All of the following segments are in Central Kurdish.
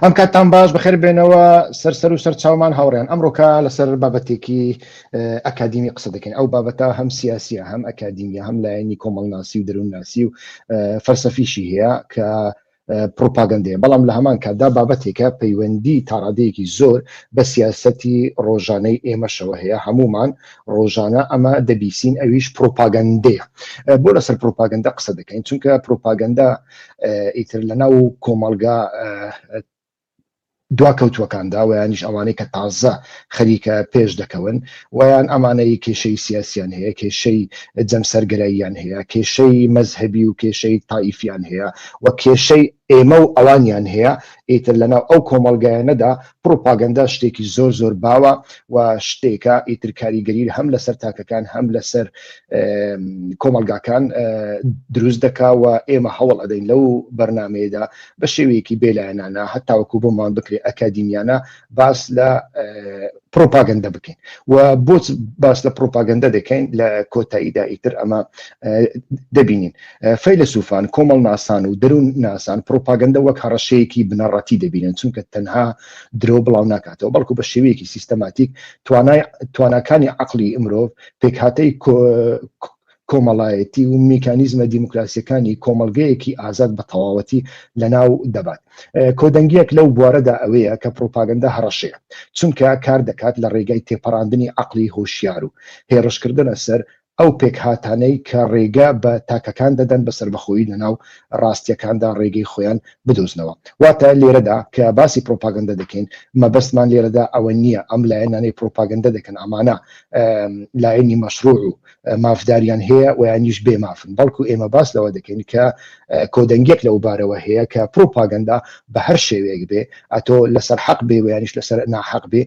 ئەم کاتان باش بەخێر بێنەوە سەر و سەر چاومان هاوڕێن ئەمڕۆکە لەسەر بابەتێکی ئەکادیمی قسە دەکەین. ئەو بابەتە هەم سیاسیە هەم ئەکادیمیە هەم لایەنی کۆمەڵناسی و دەروونناسی و فەلسەفیشی هەیە کە پرۆپاگەندەیە، بەڵام لە هەمان کاتدا بابەتێکە پەیوەندی تا ڕادەیەکی زۆر بە سیاسەتی ڕۆژانەی ئێمەشەوە هەیە. هەمومان ڕۆژانە ئەمە دەبیسین، ئەویش پرۆپاگەندەیە. بۆ لەسەر پرۆپاگەندە قسە دەکەین چونکە پرۆپاگەندە ئیتر لەناو کۆمەڵگا دواکەوتوەکاندا ویانیش ئەوانەی کە تازە خەریکە پێش دەکەون ویان ئەمانەی کێشەی سیاسیان هەیە، کێشەی جەمسەرگەراییان هەیە، کێشەی مەزهەبی و کێشەی تایفیان هەیە و کێشەی ئێمە و ئەوانیان هەیە. ئیتر لەناو ئەو کۆمەڵگایانەدا پرۆپاگەندا شتێکی زۆر زۆر باوە و شتێکە ئیتر کاریگەری هەم لەسەر تاکەکان هەم لەسەر کۆمەلگاکان دروست دەکا و ئێمە هەوڵ ئەدەین لەو بەرنامەیەدا بە شێوەیەکی بێلایەنانە هەتاوەکو بۆمان بکرێت ئەکادیمیانە باس لە پرۆپاگەندە بکەین. و بۆ باس لە پرۆپاگەندە دەکەین لە کۆتاییدا ئیتر ئەمە دەبینین فەیلسوفان، کۆمەڵناسان و دەروون ناسان پرۆپاگەندە وەک هەڕەشەیەکی بنەڕەتی دەبینن، چونکە تەنها درۆ بڵاو ناکاتەوە بەڵکو بە شێوەیەکی سیستەماتیک تواناکانی عەقلی مرۆڤ پێکهاتەی کۆمەڵایەتی و میکانیزمە دیموکراسیەکانی کۆمەلگەیەکی ئازاد بە تەواوەتی لەناو دەبات. کۆدەنگیەک لەو بوارەدا ئەوەیە کە پرۆپاگەندە هەڕەشەیە، چونکە کار دەکات لە ڕێگای تێپەڕاندنی عەقلی هۆشیار و هێرشکردنە سەر ئەو پێکهاتانەی کە ڕێگە بە تاکەکان دەدەن بەسەر بەخۆیی لەناو ڕاستیەکاندا ڕێگەی خۆیان بدۆزنەوە. واتە لێرەدا کە باسی پرۆپاگەندە دەکەین مەبەستمان لێرەدا ئەوە نییە ئەم لایەنانەی پرۆپاگەندە دەکەن ئەمانە لایەنی مەشروع و مافداریان هەیە و یانیش بێ مافن، بەڵکو ئێمە باس لەوە دەکەین کە کۆدەنگێک لەو بارەوە هەیە کە پرۆپاگەندە بە هەر شێوەیەک بێ، ئەتۆ لەسەر حەق بێ و یانیش لەسەر ناحەق بێ،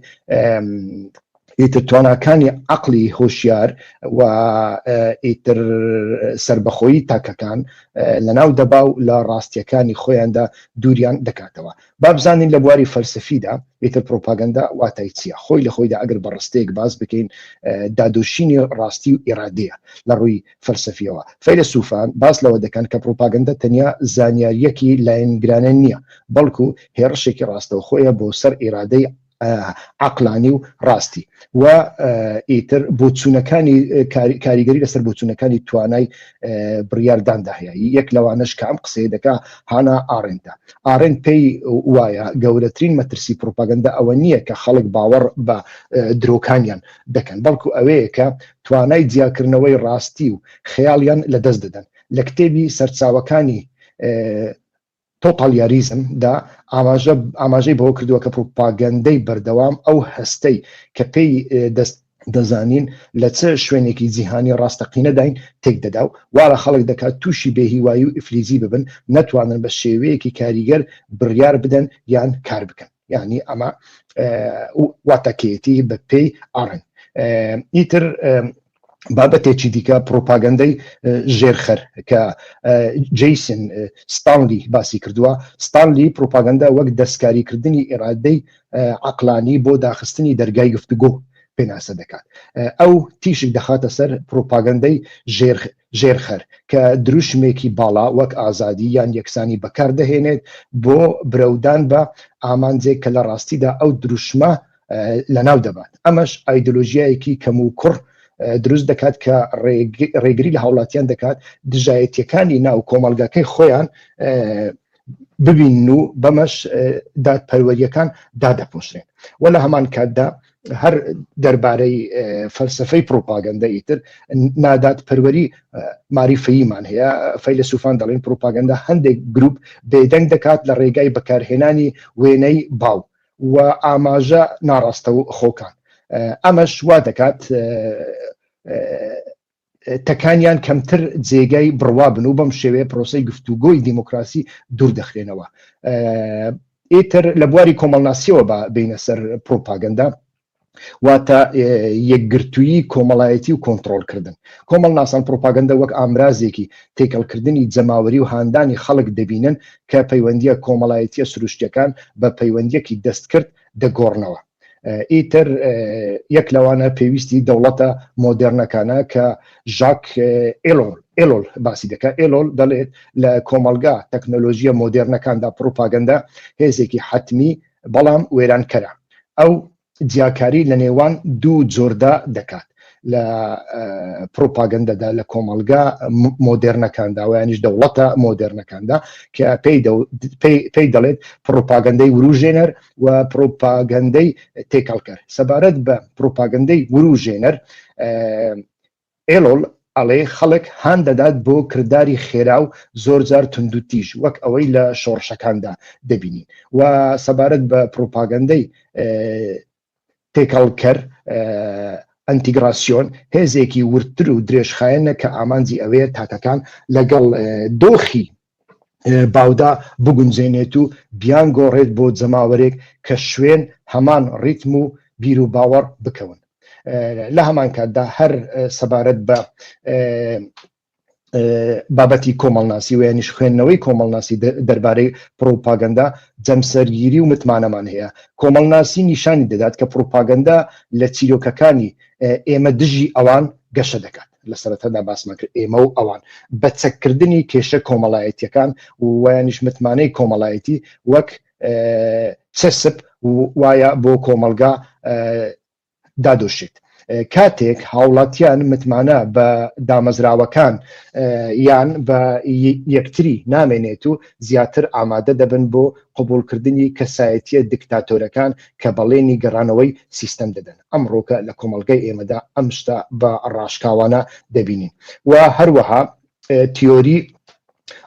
ئیتر تواناکانی عەقلی هۆشیار و ئیتر سربەخۆیی تاکەکان لەناو دەبا و لە ڕاستیەکانی خۆیاندا دووریان دەکاتەوە. با بزانین لە بواری فەلسەفیدا ئیتر پرۆپاگەندە واتای چییە؟ خۆی لە خۆیدا ئەگەر بە ڕستەیەک باس بکەین دادۆشینی ڕاستی و ئیرادەیە لە ڕووی فەلسەفیەوە. فەیلسوفان باس لەوە دەکەن کە پرۆپاگەندە تەنیا زانیاریەکی لایەنگرانە نییە، بەڵکو هێرشێکی ڕاستەوخۆیە بۆ سەر ئیرادەی عەقلانی و ڕاستی و ئیتر بۆچوونەکانی کاریگەری لەسەر بۆچوونەکانی توانای بڕیارداندا هەیە. یەک لەوانەش کە ئەم قسەیە دەکا هانا ئارێنتە. ئارێنت پێی وایە گەورەترین مەترسی پرۆپاگەندە ئەوە نییە کە خەڵک باوەڕ بە درۆکانیان دەکەن، بەڵکو ئەوەیە کە توانای جیاکردنەوەی ڕاستی و خەیاڵیان لەدەست دەدەن. لە کتێبی سەرچاوەکانی تۆتالیاریزم دا ئاماژەی بەوە کردووە کە پرۆپاگەندەی بەردەوام ئەو هەستەی کە پێی دەست دەزانین لە چه شوێنێکی جیهانی ڕاستەقینەداین تێک دەدا و وارە خەڵک دەکات تووشی بێهیوایی و ئیفلیزی ببن، نەتوانن بە شێوەیەکی کاریگەر بڕیار بدەن یان کار بکەن. یعنی ئەمە واتەکێتی بە پێی ئارن. ئیتر بابەتێکی دیکە پرۆپاگەندەی ژێرخەر کە جەیسن ستانلی باسی کردووە. ستانلی پرۆپاگەندە وەک دەستکاریکردنی ئێرادەی عەقلانی بۆ داخستنی دەرگای گفتوگۆ پێناسە دەکات. ئەو تیشک دەخاتە سەر پرۆپاگەندەی ژێرخەر کە دروشمێکی باڵا وەک ئازادی یان یەکسانی بەکاردەهێنێت بۆ برەودان بە ئامانجێک کە لە ڕاستیدا ئەو دروشمە لەناو دەبات. ئەمەش ئایدۆلۆژیایەکی کەم و کوڕ دروست دەکات کە ڕێگری لە هاوڵاتیان دەکات دژایەتیەکانی ناو کۆمەلگاکەی خۆیان ببین و بەمەش دادپەروەریەکان دادەپۆشرێن. و لە هەمان کاتدا هەر دەربارەی فەلسەفەی پرۆپاگەندە ئیتر نادادپەروەری ماریفەییمان هەیە. فەیلسوفان دەڵێن پرۆپاگەندە هەندێک گروپ بێدەنگ دەکات لە ڕێگای بەکارهێنانی وێنەی باو و ئاماژە ناڕاستە و خۆکان. ئەمەش وا دەکات تەکانیان کەمتر جێگای بڕوا بن و بەم شێوەیە پرۆسەی گفتوگۆی دیموکراسی دوور دەخرێنەوە. ئیتر لە بواری کۆمەڵناسیەوە بە بینە سەر پرۆپاگەندە واتە یەکگرتوویی کۆمەڵایەتی و کۆنتڕۆڵکردن. کۆمەڵناسان پرۆپاگەندە وەک ئامرازێکی تێکەڵکردنی جەماوەری و هاندانی خەڵک دەبینن کە پەیوەندیە کۆمەڵایەتیە سروشتیەکان بە پەیوەندیەکی دەستکرد دەگۆڕنەوە. ئیتر یەک لەوانە پێویستی دەوڵەتە مۆدێرنەکانە کە ژاک ئێلۆل باسی دەکات. ئێلۆل دەڵێت لە کۆمەلگا تەکنۆلۆژیە مۆدێرنەکاندا پرۆپاگەندە هێزێکی حتمی بەڵام وێرانکەرە. ئەو جیاکاری لە نێوان دوو جۆردا دەکات لە پرۆپاگەندەدا لە کۆمەلگا مۆدێرنەکاندا و یانیش دەوڵەتە مۆدێرنەکاندا کە پێی دەڵێت پرۆپاگەندەی وروژێنەر و پرۆپاگەندەی تێکەڵکەر. سەبارەت بە پرۆپاگەندەی وروژێنەر ئێلۆل ئەڵێ خەڵک هان دەدات بۆ کردداری خێرا و زۆر جار توندوتیژ وەک ئەوەی لە شۆڕشەکاندا دەبینین و سەبارەت بە پرۆپاگەندەی تێکەڵکەر ئەنتیگراسیۆن هێزێکی ورتر و درێژخایەنە کە ئامانجی ئەوەیە تاکەکان لەگەڵ دۆخی باودا بگونجێنێت و بیان گۆڕێت بۆ جەماوەرێک کە شوێن هەمان ڕیتم و بیر و باوەڕ بکەون. لە هەمان کاتدا هەر سەبارەت بە بابەتی کۆمەڵناسی و یانیش خوێندنەوەی کۆمەڵناسی دەربارەی پرۆپاگەندا جەمسەرگیری و متمانەمان هەیە. کۆمەڵناسی نیشانی دەدات کە پرۆپاگەندا لە چیرۆکەکانی ئێمە دژی ئەوان گەشە دەکات. لە سەرەتادا باسمان کرد ئێمە و ئەوان بە چەککردنی کێشە کۆمەڵایەتیەکان و یانیش متمانەی کۆمەڵایەتی وەک چەسب وایە بۆ کۆمەلگا دادۆشێت. کاتێک هاوڵاتیان متمانە بە دامەزراوەکان یان بە یەکتری نامێنێت و زیاتر ئامادە دەبن بۆ قبولکردنی کەسایەتیە دیکتاتۆرەکان کە بەڵێنی گەڕانەوەی سیستەم دەدەن. ئەمڕۆکە لە کۆمەلگای ئێمەدا ئەم شتە بە ڕاشکاوانە دەبینین و هەروەها تیۆری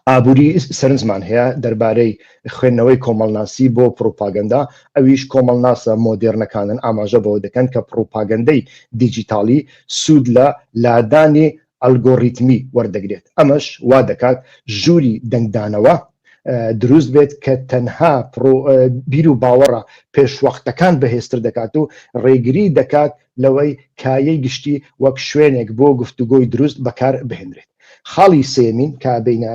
ئابووری سەرنجمان هەیە دەربارەی خوێندنەوەی کۆمەڵناسی بۆ پرۆپاگەندا. ئەویش کۆمەڵناسە مۆدێرنەکانن ئاماژە بەوە دەکەن کە پرۆپاگەندەی دیجیتالی سوود لە لادانی ئەلگۆریتمی وەردەگرێت. ئەمەش وا دەکات ژووری دەنگدانەوە دروست بێت کە تەنها بیر و باوەڕە پێشوەختەکان بەهێزتر دەکات و ڕێگری دەکات لەوەی کایەی گشتی وەک شوێنێک بۆ گفتوگۆی دروست بەکار بهێنرێت. خاڵی سێمین کە بینە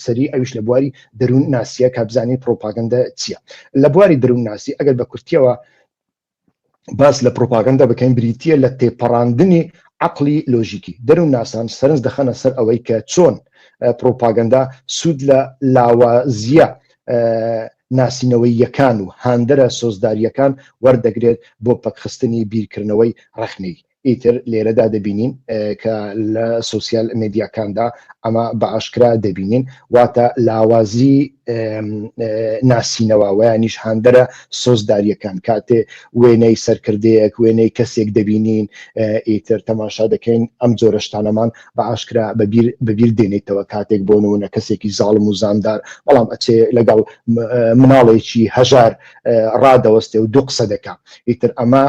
سەری ئەویش لە بواری دەروون ناسیە کە بزانین پرۆپاگەندە چییە. لە بواری دەروون ناسی ئەگەر بە کورتیەوە باس لە پرۆپاگەندە بکەین بریتیە لە تێپەڕاندنی عقلی لۆژیکی. دەروون ناسان سەرنج دەخەنە سەر ئەوەی کە چۆن پرۆپاگەندا سوود لە لاوازیە ناسینەوەی یەکان و هاندەرە سۆزداریەکان وەردەگرێت بۆ پەکخستنی بیرکردنەوەی ڕەخنەی. ئیتر لێرەدا دەبینین کە لە سوسیال مێدیاکاندا ئەمە بە ئاشکرا دەبینین واتە لاوازی ناسینەوە و یانیش هاندەرە سۆزداریەکان کاتێ وێنەی سەرکردەیەک وێنەی کەسێک دەبینین ئیتر تەماشا دەکەین ئەم جۆرە شتانەمان بە ئاشکرا بەبیر دێنێتەوە کاتێک بۆ نمونە کەسێکی زاڵم و زامدار بەڵام ئەچێ لەگەڵ مناڵێکی هەژار ڕادەوەستێ و دوو قسە دەکات. ئیتر ئەمە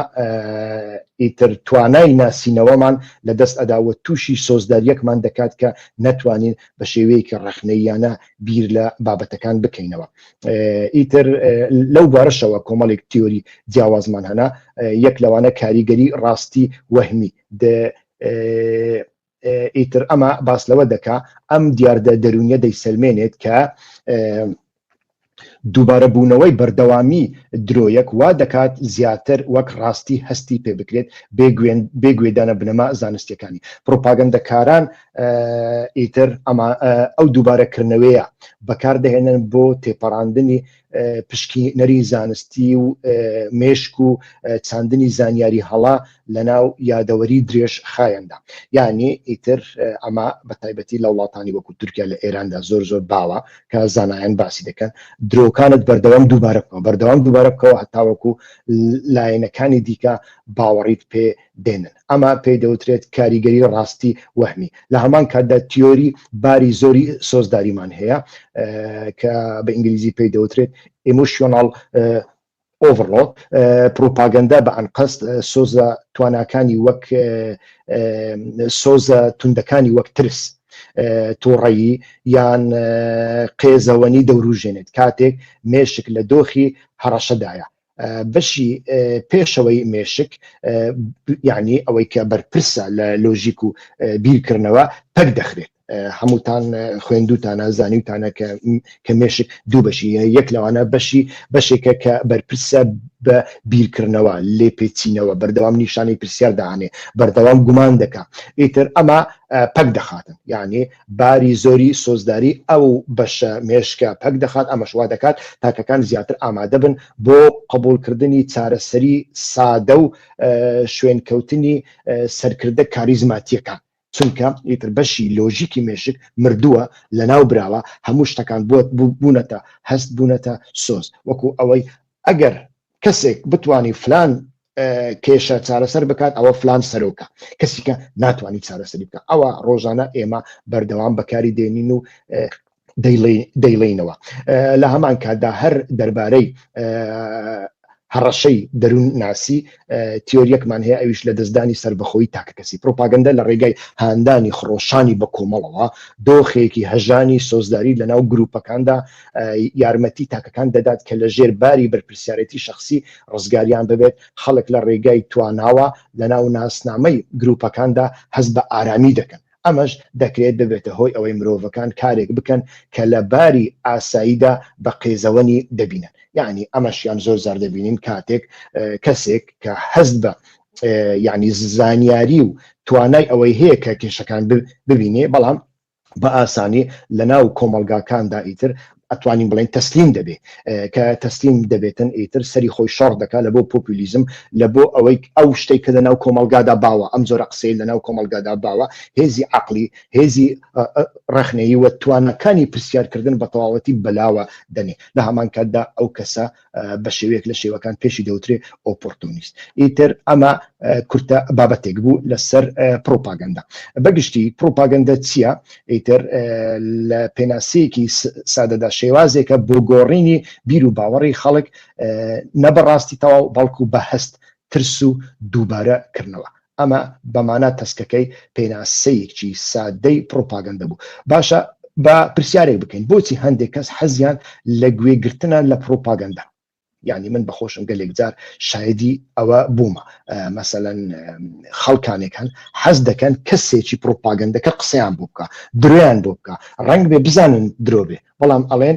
ئیتر توانای ناسینەوەمان لە دەست ئەداوە تووشی سۆزداریەکمان دەکات کە نەتوانین بە شێوەیەکی ڕەخنەیانە بیر لە بابەتەکان بکەینەوە. ئیتر لەو بارەشەوە کۆمەڵێک تیۆری جیاوازمان هەنا یەک لەوانە کاریگەری ڕاستی وەهمی ئیتر ئەمە باس لەوە دەکا ئەم دیاردە دەرونیە دەیسەلمێنێت کە دووبارە بوونەوەی بەردەوامی درۆیەک وا دەکات زیاتر وەک ڕاستی هەستی پێ بکرێت بێگوێدانە بنەما زانستیەکانی. پرۆپاگەندەکاران ئیتر ئەمە ئەو دووبارەکردنەوەیە بەکاردەهێنن بۆ تێپەڕاندنی پشکنەری زانستی و مێشک و چاندنی زانیاری هەڵا لە ناو یادەوەری درێژ خایەندا. یعنی ئیتر ئەمە بە تایبەتی لە وڵاتانی وەکو تورکیا لە ئێراندا زۆر باوە کە زانایان باسی دەکەن درۆکانت بەردەوام دووبارە بکەوە هەتاوەکو لایەنەکانی دیکە باوەڕیت پێ دێنن. ئەمە پێی دەوترێت کاریگەری ڕاستی وەهمی. لە هەمان کاتدا تیۆری باری زۆری سۆزداریمان هەیە کە بە ئینگلیزی پێی دەوترێت ئیمۆشیۆناڵ ئۆڤەرلۆد. پرۆپاگەندا بە ئەنقەست سۆزە تواناکانی وەک سۆزە توندەکانی وەک ترس تووڕەیی یان قێزەوەنی دەوروژێنێت کاتێک مێشک لە دۆخی هەڕەشەدایە. بەشی پێشەوەی مێشک یعنی ئەوەی کە بەرپرسە لە لۆژیک و بیرکردنەوە پەک دەخرێت هەمووتان خوێندوتانە زانیوتانە کە مێشک دوو بەشی یەک لەوانە بەشێکە کە بەرپرسە بە بیرکردنەوە لێ پێچینەوە بەردەوام نیشانەی پرسیار داهانێ بەردەوام گومان دەکا ئیتر ئەمە پەک دەخاتن یعنی باری زۆری سۆزداری ئەو بەشە مێشکە پەک دەخات ئەمە شوا دەکات تاکەکان زیاتر ئامادە بن بۆ قبولکردنی چارەسەری سادە و شوێنکەوتنی سەرکردە کاریزماتیەکان چونکە ئیتر بەشی لۆژیکی مێشک مردووە لە ناو براوە هەموو شتەکان بوونەتە هەست بوونەتە سۆز وەکو ئەوەی ئەگەر کەسێک بتوانی فلان کێشە چارەسەر بکات ئەوە فلان سەرۆکە کەسیکە ناتوانانی چارەسەری بکە ئەوە ڕۆژانە ئێمە بەردەوام بەکاری دێنین و دەیڵێنەوە لە هەمان کاتدا هەر دەربارەی هەڕەشەی دەروون ناسی تیۆریەکمان هەیە ئەویش لە دەستدانی سربەخۆیی تاکە کەسی پرۆپاگەندە لە ڕێگای هاندانی خڕۆشانی بە کۆمەڵەوە دۆخێکی هەژانی سۆزداری لە ناو گروپەکاندا یارمەتی تاکەکان دەدات کە لە ژێر باری بەرپرسیارەتی شخصی ڕزگاریان ببێت خەڵک لە ڕێگای تواناوە لە ناو ناسنامەی گروپەکاندا هەست بە ئارامی دەکەن ئەمەش دەکرێت ببێتە هۆی ئەوەی مرۆڤەکان کارێک بکەن کە لە باری ئاساییدا بە قێزەوەنی دەبینن یعنی ئەمەشیان زۆر زار دەبینین کاتێک کەسێک کە هەست بە یعنی زانیاری و توانای ئەوەی هەیە کە کێشەکان ببینێ بەڵام بە ئاسانی لە ناو کۆمەلگاکاندا ئیتر ئەتوانین بڵێن تەسلیم دەبێت کە تەسلیم دەبێتن ئیتر سەری خۆی شەڕ دەکات لە بۆ پۆپولیزم لە بۆ ئەوەی ئەو شتێک کە لە ناو کۆمەلگادا باوە ئەم زۆر قسەی لە ناو کۆمەلگادا باوە هێزی عەقلی هێزی ڕەخنەیی و توانەکانی پرسیارکردن بە تەواوەتی بەلاوە دەنێ لە هەمان کاتدا ئەو کەسە بە شێوەیەک لە شێوەکان پێشی دەوترێ ئۆپۆرتونیست ئیتر ئەمە کورتە بابەتێک بوو لەسەر پرۆپاگەندا بەگشتی پرۆپاگەندە چییە ئیتر لە پێناسەیەکی سادەدا شێوازێکە بۆ گۆڕینی بیر و باوەڕی خەڵک نەبەڕاستی تەواو بەڵکو بە هەست ترس و دووبارەکردنەوە ئەمە بەمانە تەسکەکەی پێناسەیەکی سادەی پرۆپاگەندە بوو باشە بە پرسیارێک بکەین بۆچی هەندێک کەس حەزیان لە گوێگرتنە لە پرۆپاگەندا یعنی من بەخۆشم گەلێک جار شایدی ئەوە بوومە مەسەلەن خەڵکانێک هەن حەز دەکەن کەسێکی پرۆپاگەندەکە قسەیان بۆ بکە درۆیان بۆ بکە ڕەنگ بێ بزانن درۆ بێ بەڵام ئەڵێن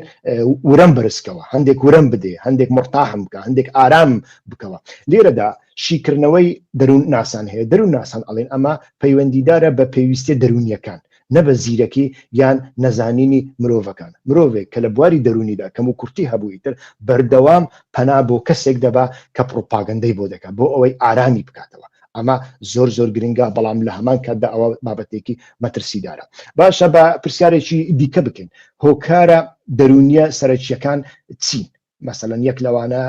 ورم بەرزکەوە هەندێک ورم بدێ هەندێک مرتاحم بکە هەندێک ئارام بکەوە لێرەدا شیکردنەوەی دەروون ناسان هەیە دەروون ناسان ئەڵێن ئەمە پەیوەندیدارە بە پێویستیە دەرونیەکان نەبە زیرەکی یان نەزانینی مرۆڤەکان مرۆڤێک کە لە بواری دەرونیدا کەم و کورتی هەبوویتر بەردەوام پەنا بۆ کەسێک دەبا کە پرۆپاگەندەی بۆ دەکات بۆ ئەوەی ئارامی بکاتەوە ئەمە زۆر زۆر گرنگە بەڵام لە هەمان کاتدا ئەوە بابەتێکی مەترسیدارە باشە بە پرسیارێکی دیکە بکەین هۆکارە دەرونیە سەرەکیەکان چین مثلا یەک لەوانە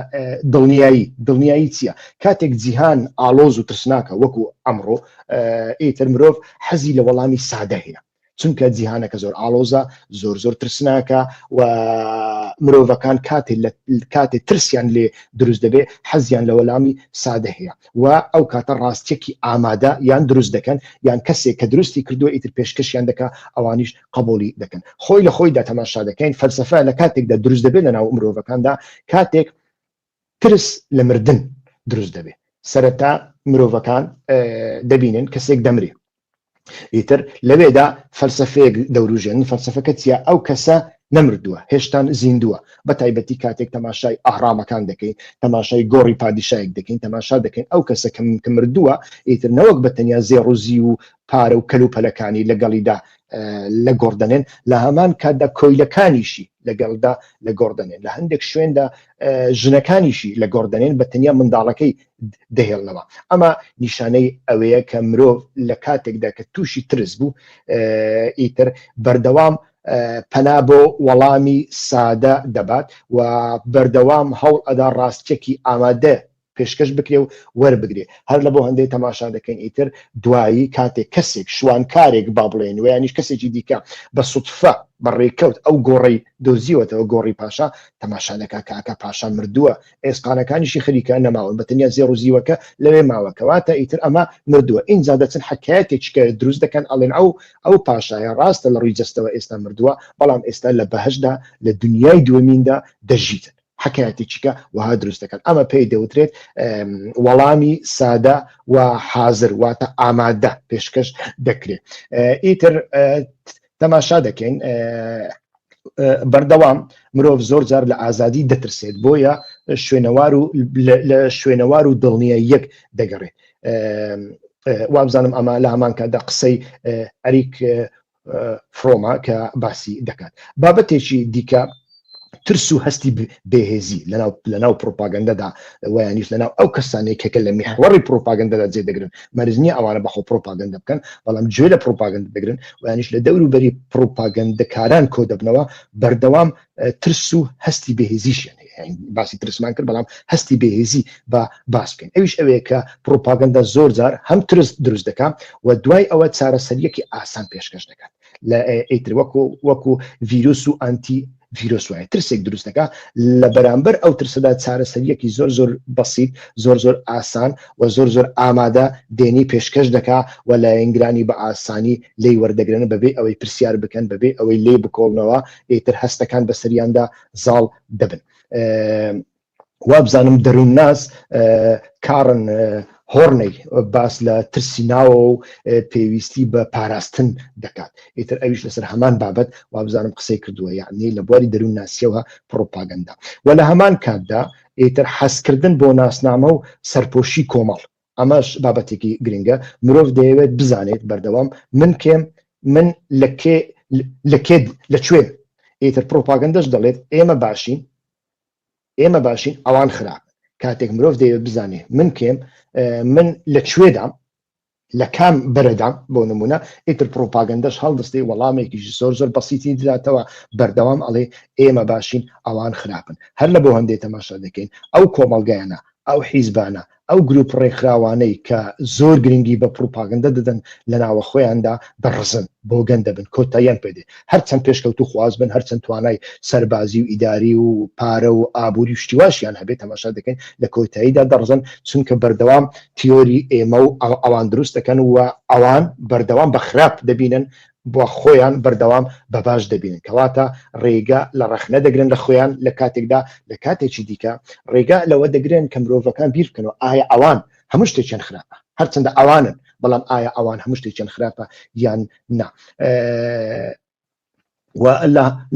دڵنیایی چییە کاتێک جیهان ئالۆز و ترسناکە وەکو ئەمڕۆ ئیتر مرۆڤ حەزی لە وەڵامی سادە هەیە چونکە جیهانەکە زۆر ئالۆزە زۆر ترسناکە و مرۆڤەکان کاتێ ترسیان لێ دروست دەبێ حەزیان لە وەڵامی سادە هەیە و ئەو کاتە ڕاستیەکی ئامادە یان دروست دەکەن یان کەسێک کە دروستی کردووە ئیتر پێشکەشیان دەکا ئەوانیش قبولی دەکەن خۆی لە خۆیدا تەماشا دەکەین فەلسەفە لە کاتێکدا دروست دەبێت لە ناو مرۆڤەکاندا کاتێک ترس لە مردن دروست دەبێت سەرەتا مرۆڤەکان دەبینن کەسێک دەمرێ ئیتر لەوێدا فەلسەفەیەک دەوروژێن فەلسەفەکە چیە ئەو کەسە نەمردووە هێشتان زیندووە بە تایبەتی کاتێک تەماشای ئاهرامەکان دەکەین تەماشای گۆڕی پادیشایەک دەکەین تەماشا دەکەین ئەو کەسە کە مردووە ئیتر نەوەک بە تەنیا زێڕوزی و پارە و کەلوپەلەکانی لەگەڵیدا لە گۆڕدەنێن لە هەمان کاتدا کۆیلەکانیشی لەگەڵدا لە گۆڕدەنێن لە هەندێک شوێندا ژنەکانیشی لە گۆڕدەنێن بە تەنیا منداڵەکەی دەهێڵنەوە ئەمە نیشانەی ئەوەیە کە مرۆڤ لە کاتێکدا کە تووشی ترس بوو ئیتر بەردەوام پەنا بۆ وەڵامی سادە دەبات و بەردەوام هەوڵ ئەدا ڕاستیەکی ئامادە پێشکەش بکرێ و وەربگرێ هەر لە بۆ هەندێک تەماشا دەکەین ئیتر دوایی کاتێک کەسێک شوانکارێک با بڵێن و یانیش کەسێکی دیکە بە سوتفە بەڕێکەوت ئەو گۆڕی دۆزیوەتەوە گۆڕی پاشا تەماشا دەکا کاکە پاشا مردووە ئێسقانەکانیشی خەریکە نەماون بە تەنیا زێڕوزیوەکە لەوێ ماوەکەواتە ئیتر ئەمە مردووە اینجا دەچن حکایەتێککە دروست دەکەن ئەڵێن ئەو پاشایە ڕاستە لە ڕووی جەستەوە ئێستا مردووە بەڵام ئێستا لە بەهەشدا لە دنیای دووەمیندا دەژیتن حکایەتێکیکە وها دروست دەکەن ئەمە پێی دەوترێت وەڵامی سادە و حازر واتە ئامادە پێشکەش دەکرێت ئیتر تەماشا دەکەین بەردەوام مرۆڤ زۆر جار لە ئازادی دەترسێت بۆیە لە شوێنەوار و دڵنیە یەک دەگەڕێت وابزانم ئەمە لە هەمان کاتدا قسەی ئەریک فرۆما کە باسی دەکات بابەتێکی دیکە ترس و هەستی بێهێزی لەناو پرۆپاگەندەدا ویانیش لەناو ئەو کەسانێکەکە لە میحوەڕی پرۆپاگەندەدا جێ دەگرن مەرج نییە ئەوانە بەخۆ پرۆپاگەندە بکەن بەڵام گوێ لە پرۆپاگەندە دەگرن ویانیش لە دەوروبەری پرۆپاگەندەکاران کۆ دەبنەوە بەردەوام ترس و هەستی بێهێزیشیان هەیە باسی ترسمان کرد بەڵام هەستی بێهێزی بە باس بکەین ئەویش ئەوەیە کە پرۆپاگەندە زۆر جار هەم ترس دروست دەکات و دوای ئەوە چارەسەریەکی ئاسان پێشکەش دەکات لە ئیتر وەکو ڤیرۆس و ئانتی ڤیرۆس وایە ترسێک دروست دەکات لە بەرامبەر ئەو ترسەدا چارەسەریەکی زۆر بەسیط زۆر ئاسان و زۆر ئامادە دێنی پێشکەش دەکات و لە ئینگرانی بە ئاسانی لی وەردەگرن بەبێ ئەوەی پرسیار بکەن بەبێ ئەوەی لێ بکۆڵنەوە ئیتر هەستەکان بەسەریاندا زاڵ دەبن وابزانم دەروون ناس کارن هۆرنەی باس لە ترسی ناوە و پێویستی بە پاراستن دەکات ئیتر ئەویش لەسەر هەمان بابەت وابزانم قسەی کردووە یعنی لە بواری دەروون ناسیەوە پرۆپاگەندا و لە هەمان کاتدا ئیتر حەزکردن بۆ ناسنامە و سەرپۆشی کۆمەڵ ئەمەش بابەتێکی گرنگە مرۆڤ دەیەوێت بزانێت بەردەوام من کێم من لەکوێ ئیتر پرۆپاگەندەش دەڵێت ئێمە باشین ئەوان خراپ کاتێک مرۆڤ دەیەوێت بزانێت من کێم من لەکوێدام لە کام بەرەدام بۆ نمونە ئیتر پرۆپاگەندەش هەڵدەستێ وەڵامێکیش زۆر بەسیتی دراتەوە بەردەوام ئەڵێ ئێمە باشین ئەوان خراپن هەر لە بۆ هەندێک تەماشا دەکەین ئەو کۆمەڵگەیانە ئەو حیزبانە ئەو گروپ ڕێکخراوانەی کە زۆر گرنگی بە پرۆپاگەندە دەدەن لە ناوە خۆیاندا دەڕزن بۆ گەندە بن کۆتاییان پێدێ هەرچەند پێشکەوت و خواز بن هەرچەند توانای سەربازی و ئیداری و پارە و ئابووری و شتیواشیان هەبێت تەماشا دەکەین لە کۆتاییدا دەڕزن چونکە بەردەوام تیۆری ئێمە و ئەوان دروست دەکەن و ئەوان بەردەوام بە خراپ دەبینن بۆ خۆیان بەردەوام بە باش دەبینن کەواتە ڕێگە لە ڕەخنە دەگرن لە خۆیان لە کاتێکدا لە کاتێکی دیکە ڕێگە لەوە دەگرن کە مرۆڤەکان بیر بکەنەوە ئایا ئەوان هەموو شتێکیان خراپە هەرچەندە ئەوانن بەڵام ئایا ئەوان هەموو شتێکیان خراپە یان نا و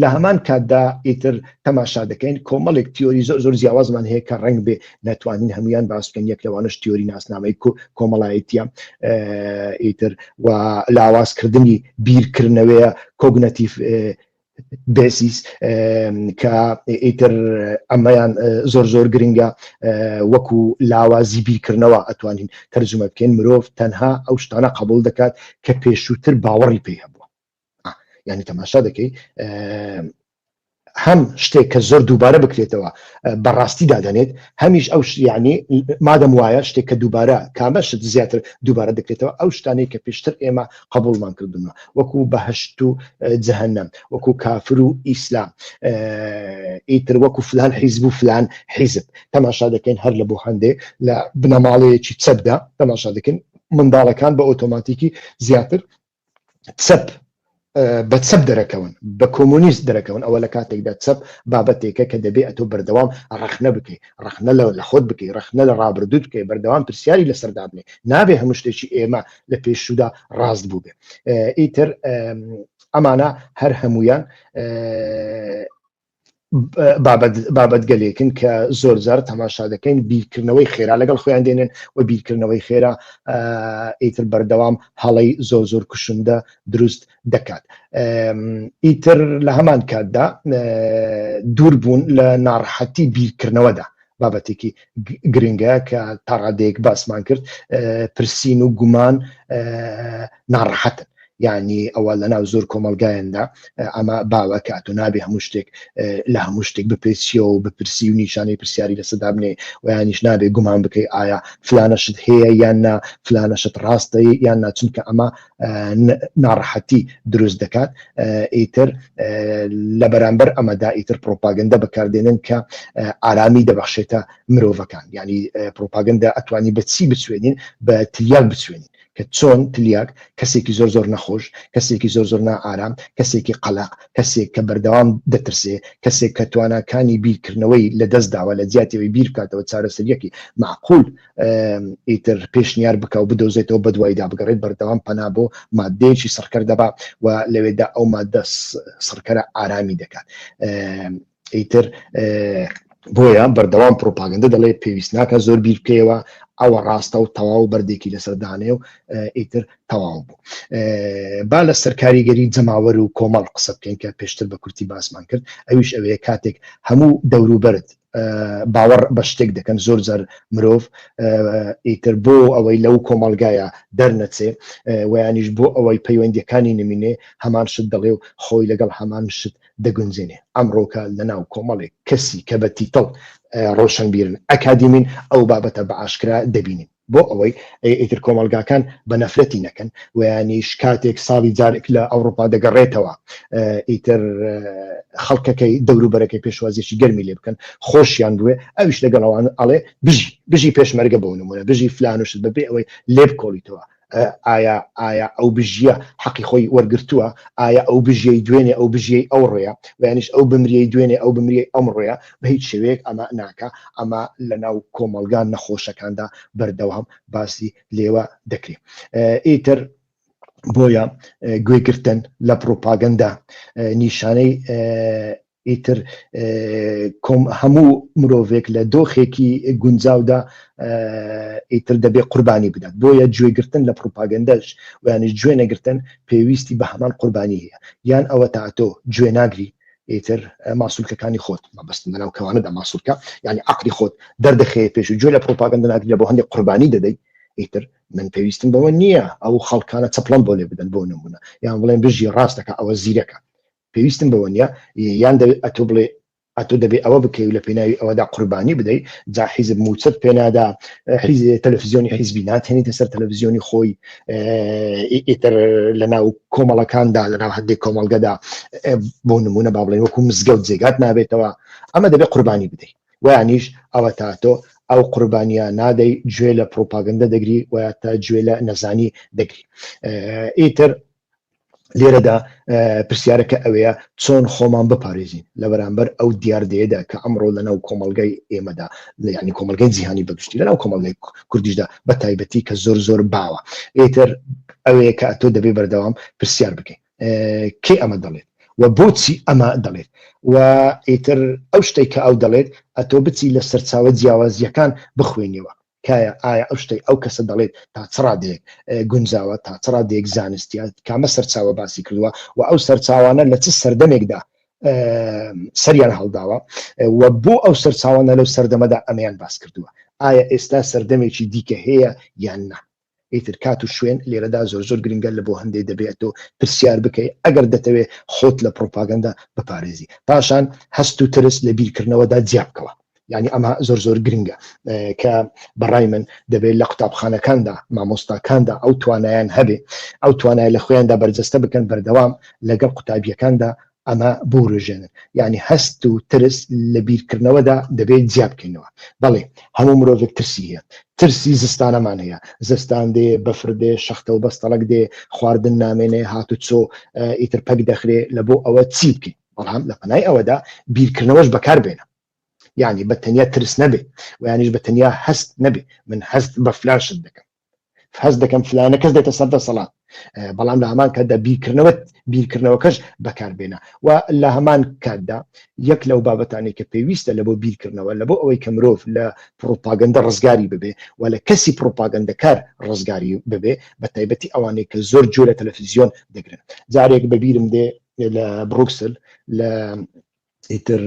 لە هەمان کاتدا ئیتر تەماشا دەکەین کۆمەڵێک تیۆری زۆر جیاوازمان هەیە کە ڕنگ بێ نەتوانین هەمویان باس بکەین یەک لەوانش تیۆری ناسنامەی کۆمەڵایەتیە ئیتر و لاوازکردنی بیرکردنەوەیە کۆگنەتیڤ بێسیس کە ئیتر ئەمەیان زۆر گرنگە وەکو لاوازی بیرکردنەوە ئەتوانین تەرجمە بکەین مرۆڤ تەنها ئەو شتانە قبول دەکات کە پێشووتر باوەڕی پێی هەبووە یعنی تەماشا دەکەی هەم شتێک کە زۆر دووبارە بکرێتەوە بەڕاستی دادەنێت هەمیش ئەو یعنی مادەم وایە شتێک کە دووبارە کامە شت زیاتر دووبارە دەکرێتەوە ئەو شتانەی کە پێشتر ئێمە قبولمان کردنەوە وەکو بەهشت و جەهەنەم وەکو کافر و ئیسلام ئیتر وەکو فلان حیزب و فلان حیزب تەماشا دەکەین هەر لە بۆ هەندێک لە بنەماڵەیەکی چەپدا تەماشا دەکەین منداڵەکان بە ئۆتۆماتیکی زیاتر چەپ بە چەپ دەرەکەون بە کۆمونیست دەرەکەون ئەوە لە کاتێکدا چەپ بابەتێکە کە دەبێت ئەتۆ بەردەوام ڕەخنە بکەیت ڕەخنە لە خۆت بکەیت ڕەخنە لە ڕابردوو بکەیت بەردەوام پرسیاری لەسەردا بنێ نابێ هەموو شتێکی ئێمە لە پێشوودا ڕاست بوو بێ ئیتر ئەمانە هەر هەمویان بابەت گەلێکن کە زۆر جار تەماشا دەکەین بیرکردنەوەی خێرا لەگەڵ خۆیان دێنن و بیرکردنەوەی خێرا ئیتر بەردەوام هەڵەی زۆر کوشندە دروست دەکات ئیتر لە هەمان کاتدا دوور بوون لە ناڕەحەتی بیرکردنەوەدا بابەتێکی گرنگە کە تا ڕادەیەک باسمان کرد پرسین و گومان ناڕەحەتن یعنی ئەوە لە ناو زۆر کۆمەلگایاندا ئەمە باوە کاتۆ نابێ هەموو شتێک لە هەموو شتێک بپرسیەوە و بپرسی و نیشانەی پرسیاری لەسەدا بنێ و یانیش نابێ گومان بکەی ئایا فلانەشت هەیە یان نا فلانەشت ڕاستە یان نا چونکە ئەمە ناڕەحەتی دروست دەکات ئیتر لە بەرامبەر ئەمەدا ئیتر پرۆپاگەندە بەکاردێنن کە ئارامی دەبەخشێتە مرۆڤەکان یعنی پرۆپاگەندە ئەتوانی بە چی بچوێنین بە تریاک بچوێنین کە چۆن تلیاک کەسێکی زۆر نەخۆش، کەسێکی زۆر نائارام، کەسێکی قەلق، کەسێک کە بەردەوام دەترسێ، کەسێک کە تواناکانی بیرکردنەوەی لە دەست داوە لە جیاتەوەی بیر بکاتەوە چارەسەریەکی معقول ئیتر پێشنیار بکە و بدۆزێتەوە بە دوایدا بگەڕێت بەردەوام پەنا بۆ مادەیەکی سڕکەر دەبا و لەوێدا ئەو مادە سڕکەرە ئارامی دەکات. ئیتر بۆیە بەردەوام پرۆپاگەندە دەڵێ پێویست ناکە زۆر بیر بکەیەوە، ئەوە ڕاستە و تەواو بەردێکی لەسەردانێ و ئیتر تەواو بوو. با لە سەرکاریگەری جەماوەر و کۆمەڵ قسە بکەین کە پێشتر بە کورتی باسمان کرد. ئەویش ئەوەیە کاتێک هەموو دەوروبەرت باوەڕ بە شتێک دەکەن زۆر جار مرۆڤ ئیتر بۆ ئەوەی لەو کۆمەلگایە دەرنەچێ ویانیش بۆ ئەوەی پەیوەندیەکانی نمینێ هەمان شت دەڵێ و خۆی لەگەڵ هەمان شت دەگونجێنێ. ئەمڕۆکە لەناو کۆمەڵێک کەسی کە بە تیتڵ ڕۆشنبیرن ئەکادیمین ئەو بابەتە بە ئاشکرا دەبینین بۆ ئەوەی ئیتر کۆمەلگاکان بە نەفرەتی نەکەن ویانیش کاتێک ساڵی جارێک لە ئەوروپا دەگەڕێتەوە ئیتر خەڵکەکەی دەوروبەرەکەی پێشوازیێکی گەرمی لێ بکەن خۆشیان دوێ ئەویش لەگەڵەوان ئەڵێ بژی پێشمەرگە بۆ نمونە بژی فلانوشت بەبێ ئەوەی لێ بکۆڵیتەوە. ئایا ئەو بژیە حەقی خۆی وەرگرتووە، ئایا ئەو بژیەی دوێنێ ئەو بژیەی ئەو ڕۆیە ویانیش ئەو بمریەی دوێنێ ئەو بمریەی ئەم ڕۆیە بە هیچ شێوەیەک ئەمە ناکە. ئەمە لەناو کۆمەلگان نەخۆشەکاندا بەردەوام باسی لێوە دەکرێت. ئیتر بۆیە گوێگرتن لە پرۆپاگەندا نیشانەی ئیتر هەموو مرۆڤێک لە دۆخێکی گونجاودا ئیتر دەبێ قوربانی بدات. بۆیە گوێگرتن لە پرۆپاگەندەش ویانش گوێ نەگرتن پێویستی بە هەمان قوربانی هەیە. یان ئەوە تا تۆ گوێ ناگری ئیتر ماسوولکەکانی خۆت مەبەستن لەناو کەوانەدا ماسوولکە یعنی عەقلی خۆت دەردەخەیە پێش و گوێ لە پرۆپاگەندە ناگری لە بۆ هەندێک قوربانی دەدەیت. ئیتر من پێویستم بەوە نییە ئەو خەڵکانە چەپڵەم بۆ لێ بدەن بۆ نمونە یان بڵێن بژی ڕاستەکە ئەوە زیرەکە پێویستم بەوە نییە یان ئەتۆ بڵێ ئەتۆ دەبێ ئەوە بکەی و لە پێناوی ئەوەدا قوربانی بدەیت جا حیزب موچەت پێنادا تەلەڤیزیۆنی حیزبی ناتێنیتە سەر تەلەڤیزیۆنی خۆی ئیتر لەناو کۆمەڵەکاندا لەناو هەندێک کۆمەڵگەدا بۆ نمونە با بڵێن وەکو مزگەوت جێگات نابێتەوە ئەمە دەبێ قوربانی بدەیت. ویانیش ئەوە تا تۆ ئەو قوربانیە نادەی گوێ لە پرۆپاگەندە دەگری و تا گوێ لە نەزانی دەگری. ئیتر لێرەدا پرسیارەکە ئەوەیە چۆن خۆمان بپارێزین لە بەرامبەر ئەو دیاردەیەدا کە ئەمڕۆ لەناو کۆمەلگای ئێمەدا ینی کۆمەلگای جیهانی بەگشتی لەناو کۆمەلگای کوردیشدا بە تایبەتی کە زۆر باوە. ئیتر ئەوەیە کە تۆ دەبێ بەردەوام پرسیار بکەین کێ ئەمە دەڵێت و بۆچی ئەمە دەڵێت و ئیتر ئەو شتێک کە ئەو دەڵێت ئەتۆ بچی لە سەرچاوە جیاوازیەکان بخوێنیەوە کایە ئایا ئەو شتەی ئەو کەسە دەڵێت تا چڕادێک گونجاوە تا چڕادێک زانستیە کامە سەرچاوە باسی کردووە و ئەو سەرچاوانە لە چ سەردەمێکدا سەریان هەڵداوە و بۆ ئەو سەرچاوانە لەو سەردەمەدا ئەمەیان باس کردووە ئایا ئێستا سەردەمێکی دیکە هەیە یان نا. ئیتر کات و شوێن لێرەدا زۆر گرنگە لە بۆ هەندێک دەبێت و پرسیار بکەیت ئەگەر دەتەوێت خۆت لە پرۆپاگەندە بپارێزی پاشان هەست و ترس لە بیرکردنەوەدا جیابکەوە. یعنی ئەمە زۆر گرنگە کە بەڕای من دەبێت لە قوتابخانەکاندا مامۆستاکاندا ئەو توانایان هەبێ ئەو توانای لە خۆیاندا بەرجەستە بکەن بەردەوام لەگەڵ قوتابیەکاندا ئەمە بورژێنن یعنی هەست و ترس لە بیرکردنەوەدا دەبێت جیابکەینەوە. بەڵێ هەموو مرۆڤێک ترسی هەیە ترسی زستانەمان هەیە زستان دێ بەفردێ شەختە و بەستەڵک دێ خواردن نامێنێ هاتو چۆ ئیتر پەک دەخرێ لە بۆ ئەوە چی بکەین بەڵام لە پەنای ئەوەدا بیرکردنەوەش بەکار بێنە یعنی بەتەنیا ترس نەبێ و یانیش بەتەنیا هەست نەبێ من هەست بە فلانشت دەکەم هەست دەکەم فلانە کەس دێتە سەر دەسەڵات بەڵام لە هەمان کاتدا بیرکردنەوەکەش بەکاربێنە و لە هەمان کاتدا یەک لەو بابەتانی کە پێویستە لە بۆ بیرکردنەوە لە بۆ ئەوەی کە مرۆڤ لە پرۆپاگەندە ڕزگاری ببێ و لە کەسی پرۆپاگەندەکار ڕزگاری ببێ بە تایبەتی ئەوانەی کە زۆر جۆرە تەلەڤیزیۆن دەگرن. جارێک بەبیرم دێ لە بروکسل لە ئیتر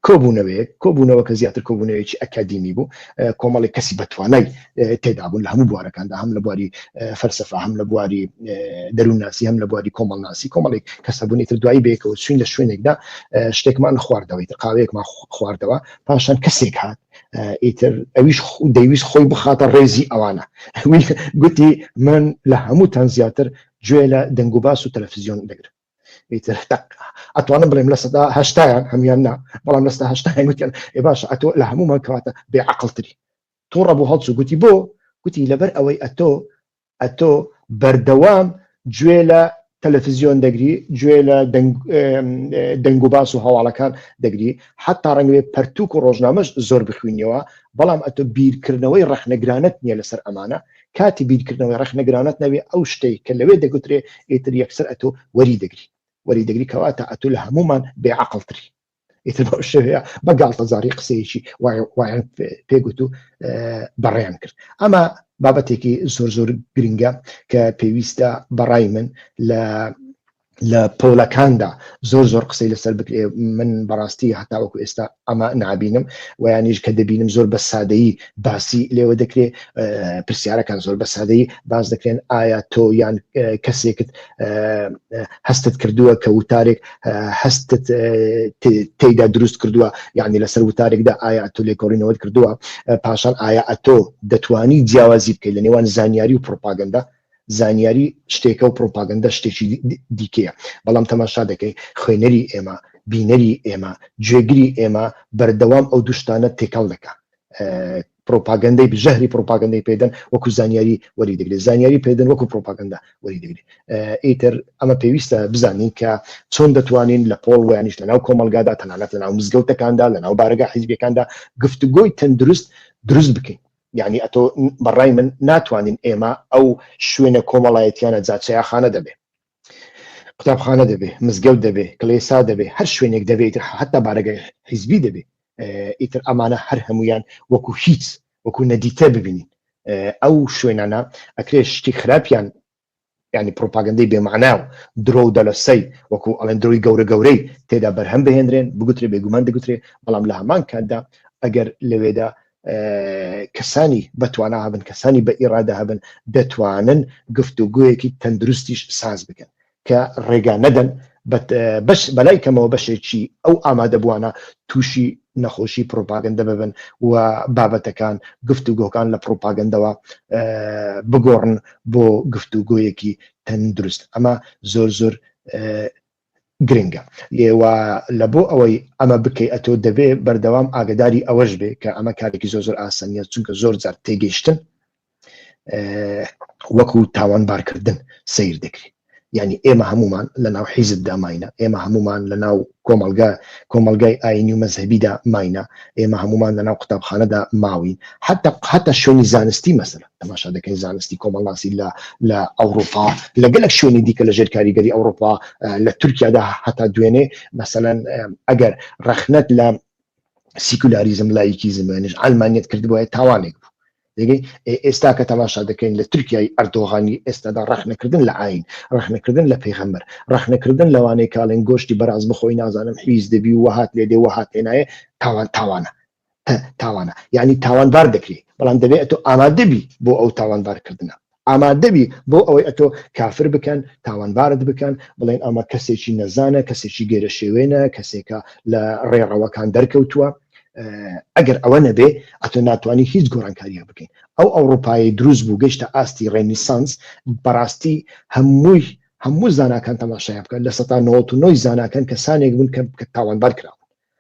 کۆبوونەوە کە زیاتر کۆبوونەوەیکی ئەکادیمی بوو کۆمەڵی کەسی بەتوانای تێدا بوون لە هەموو بوارەکاندا هەم لە بواری فەلسەفە هەم لە بواری دەروونناسی هەم لە بواری کۆمەڵناسی کۆمەڵێک کەسە بوون ئیتر دوایی بێکەوە چوین لە شوێنێکدا شتێکمان خواردەوە ئیتر قاوەیەکمان خواردەوە پاشان کەسێک هات ئیتر ئەویش دەیویست خۆی بخاتە ڕێزی ئەوانە گوتی من لە هەمووتان زیاتر گوێ لە دەنگ و باس و تەلەڤیزیۆن دەگرم ئەتوانم بڵێم لە سەدا هەشتایان هەمیان نا بەڵام لە سەدا هەشتایان گوتیان ێ باشە ئەتۆ لە هەمومان کەواتە بێعەقڵتری تۆ ڕەبوو هەڵچوو گوتی بۆ گوتی لەبەر ئەوەی ئەتۆ ئەتۆ بەردەوام گوێ لە تەلەڤیزیۆن دەگری، گوێ لە دەنگ و باس و هەواڵەکان دەگری، حتا ڕەنگەوێ پەرتووک و ڕۆژنامەش زۆر بخوێنیەوە، بەڵام ئەتۆ بیرکردنەوەی ڕەخنەگرانت نییە لەسەر ئەمانە. کاتی بیرکردنەوەی ڕەخنەگرانت نەوێ ئەو شتەی کە لەوێ دەگوترێ ئیتر یەکسەر ئەتۆ وەری دەگری کەواتە ئەتۆ لە هەمومان بێعەقڵتری. ئیتر بەو شێوەیە بە گاڵتەزاری قسەیەکی وایان پێگوت و بەڕێیان کرد. ئەمە بابەتێکی زۆر گرنگە کە پێویستە بەڕای من لە پۆلەکاندا زۆر قسەی لەسەر بکرێ. من بەڕاستی هەتاوەکو ئێستا ئەمە نابینم، ویانیش کە دەبینم زۆر بە سادەیی باسی لێوە دەکرێت، پرسیارەکان زۆر بە سادەیی باز دەکرێن. ئایا تۆ یان کەسێکت هەستت کردووە کە وتارێک هەستت تێیدا دروست کردووە، یعنی لەسەر وتارێکدا ئایا تۆ لێکۆڕینەوەت کردووە، پاشان ئایا ئەتۆ دەتوانی جیاوازی بکەیت لە نێوان زانیاری و پرۆپاگەندا. زانیاری شتێکە و پرۆپاگەندە شتێکی دیکەیە، بەڵام تەماشا دەکەی خوێنەری ئێمە، بینەری ئێمە، گوێگری ئێمە بەردەوام ئەو دوشتانە تێکەڵ دەکا. پرۆپاگەندەی ژەهری پرۆپاگەندەی پێدەن وەکو زانیاری وەری دەگرێت، زانیاری پێدەن وەکو پرۆپاگەندا وەری دەگرێت. ئیتر ئەمە پێویستە بزانین کە چۆن دەتوانین لە پۆڵ ویانیش لەناو کۆمەلگادا، تەنانەت لەناو مزگەوتەکاندا، لەناو بارگا حیزبیەکاندا گفتوگۆی تەندروست دروست بکەین. یعنی ئەتۆ بەڕای من ناتوانین ئێمە ئەو شوێنە کۆمەڵایەتیانە جاچەیەخانە دەبێ، قوتابخانە دەبێ، مزگەوت دەبێ، کڵێسا دەبێ، هەر شوێنێک دەبێت، حتا بارگای حیزبی دەبێ. ئیتر ئەمانە هەر هەمویان وەکو هیچ وەکو نەدیتە ببینین. ئەو شوێنانە ئەکرێ شتی خراپیان، ینی پرۆپاگەندەی بێمەعنا و درۆ و دەلەسەی وەکو ئەڵێن درۆی گەورەی تێدا بەرهەم بهێنرێن، بگوترێ بێگومان دەگوترێ، بەڵام لە هەمان کاتدا ئەگەر لەوێدا کەسانی بەتوانە هەبن، کەسانی بە ئیرادە هەبن، دەتوانن گفتوگویەکی تەندروستیش ساز بکەن کە ڕێگا نەدەن بەلای کەمەوە بەشێکی ئەو ئامادەبووانە تووشی نەخۆشی پرۆپاگەندە ببن و بابەتەکان گفتوگۆکان لە پرۆپاگەندەوە بگۆڕن بۆ گفتوگۆیەکی تەندروست. ئەمە زۆر گرنگە. ئێوە لە بۆ ئەوەی ئەمە بکەی ئەتۆ دەبێ بەردەوام ئاگداری ئەوەش بێ کە ئەمە کارێکی زۆر ئاسانیە، چونکە زۆر جار تێگەیشتن وەکو تاوانبارکردن سیر دەکرێت. یعنی ئێمە هەمومان لە ناو حیزبدا ماینە، ئێمە هەمومان لە ناو کۆمەلگای ئاینی و مەزهبیدا ماینە، ئێمە هەمومان لە ناو قوتابخانەدا ماوین، حتا شوێنی زانستی مەسەلا تەماشا دەکەین زانستی کۆمەڵناسی لە ئەوروپا، لەگەلێک شوێنی دیکە لە ژێر کاریگەری ئەوروپا، لە تورکیادا هەتا دوێنێ مەسەلەن ئەگەر ڕەخنەت لە سیکولاریزم لایکیزم وێنش ئەلمانیەت کردبووە تاوانێک بوو. ئێستا کە تەماشا دەکەین لە تورکیای ئەردۆغانی ئێستادا ڕەخنەکردن لە ئاین، ڕەخنەکردن لە پێغەمبەر، ڕەخنەکردن لەوانەیە کاڵێن گۆشتی بەراز بخۆی نازانم حیز دەبی و وهات لێ دێ وهات لێ نایە، تاوانە یعنی تاوانبار دەکرێت، بەڵام دەبێت ئەتۆ ئامادەبی بۆ ئەو تاوانبارکردنە، ئامادەبی بۆ ئەوەی ئەتۆ کافر بکەن، تاوانبارت بکەن، بڵێن ئەمە کەسێکی نەزانە، کەسێکی گێرە شێوێنە، کەسێکە لە ڕێڕەوەکان دەرکەوتووە. ئەگەر ئەوە نەبێ ئەتۆ ناتوانانی هیچ گۆڕانکاریە بکەین. ئەو ئەوروپایی دروست بوو گەیشتە ئاستی ڕێنیسانس، بەڕاستی هەموو زاناکان تەماشای بکەن، لە 1990 زاناکان کەسانێک بوون کە تاوانبار کراون،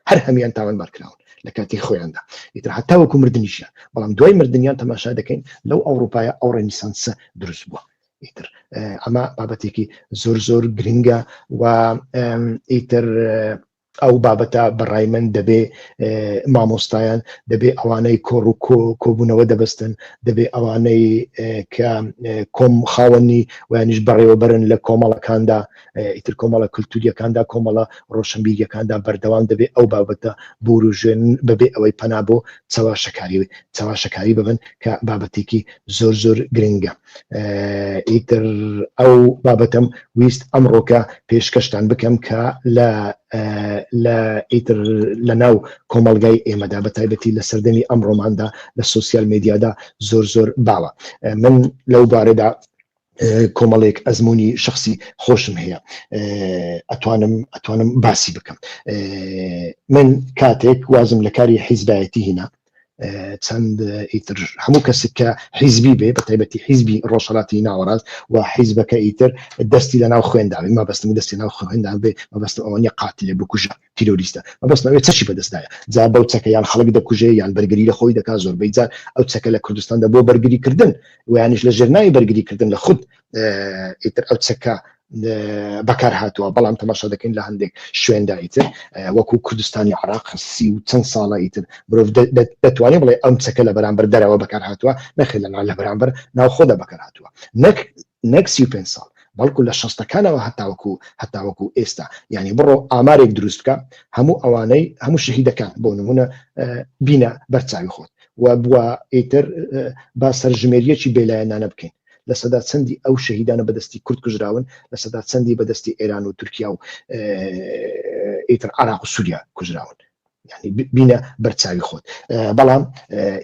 هەر هەمیان تاوانبار کراون لە کاتی خۆیاندا، ئیتر هەتا وەکو مردنیشیان، بەڵام دوای مردنیان تەماشا دەکەین لەو ئەوروپایە ئەو ڕێنیسانسە دروست بووە. ئیتر ئەمە بابەتێکی زۆر گرنگە و ئیتر ئەو بابەتە بەڕای من دەبێ مامۆستایان، دەبێ ئەوانەی کۆڕ و کۆبوونەوە دەبەستن، دەبێ ئەوانەی کە کۆم خاوەنی ویانیش بەڕێوەبەرن لە کۆمەڵەکاندا، ئیتر کۆمەڵە کولتوریەکاندا، کۆمەڵە ڕۆشنبیریەکاندا بەردەوام دەبێ ئەو بابەتە بوروژێن بەبێ ئەوەی پەنا بۆ چاواشەکاری ببن کە بابەتێکی زۆر گرنگە. ئیتر ئەو بابەتم ویست ئەمڕۆکە پێشکەشتان بکەم کە ئیتر لە ناو کۆمەلگای ئێمەدا بە تایبەتی لە سەردەمی ئەمڕۆماندا لە سوسیال میدیادا زۆر باوە. من لەو بارەدا کۆمەڵێک ئەزمموی شخصی خۆشم هەیە، ئەتوانم باسی بکەم. من کاتێک وازم لە کاری حیزبایەتی هینا چەند ئیتر هەموو کەسێک کە حیزبی بێ بە تایبەتی حیزبی ڕۆژهەڵاتی ناوەڕاست و حیزبەکە ئیتر دەستی لە ناو خوێنداوی مەبەستم دەستی ناو خوێندا بێ مەبەستم ئەوە نیە قاتیلێ بکوژە تیرۆریستە مەبەستمەوێت چەشی بەدەستدایە جا بەو چەکە یان خەڵک دەکوژێ یان بەرگری لە خۆی دەکات زۆربەی جار ئەو چەکە لە کوردستاندا بۆ بەرگریکردن و یانیش لە ژێرناوی بەرگریکردن لە خود ئیتر ئەو چەکە بەکار هاتووە بەڵام تەماشا دەکەین لە هەندێک شوێندا ئیتر وەکو کوردستانی عراق سی و چەند ساڵە ئیتر مرۆڤ دەتوانێت بڵێ ئەم چەکە لە بەرامبەر دەرەوە بەکار هاتووە نەخێ لە بەرامبەر ناو خۆدا بەکار هاتووە نەک 35 ساڵ بەڵکو لە شەستەکانەوە هەتاوەکو ئێستا یعنی بڕۆ ئامارێک دروست بکە هەموو ئەوانەی هەموو شەهیدەکان بۆ نمونە بینە بەرچاوی خۆت و بووە ئیتر با سەرژمێریەکی بێلایەنانە بکەین لە سەدا چەندی ئەو شەهیدانە بەدەستی کورد کوژراون لە سەدا چەندی بەدەستی ئێران و تورکیا و ئیتر عراق و سووریا کوژراون یعنی بینە بەرچاوی خۆت بەڵام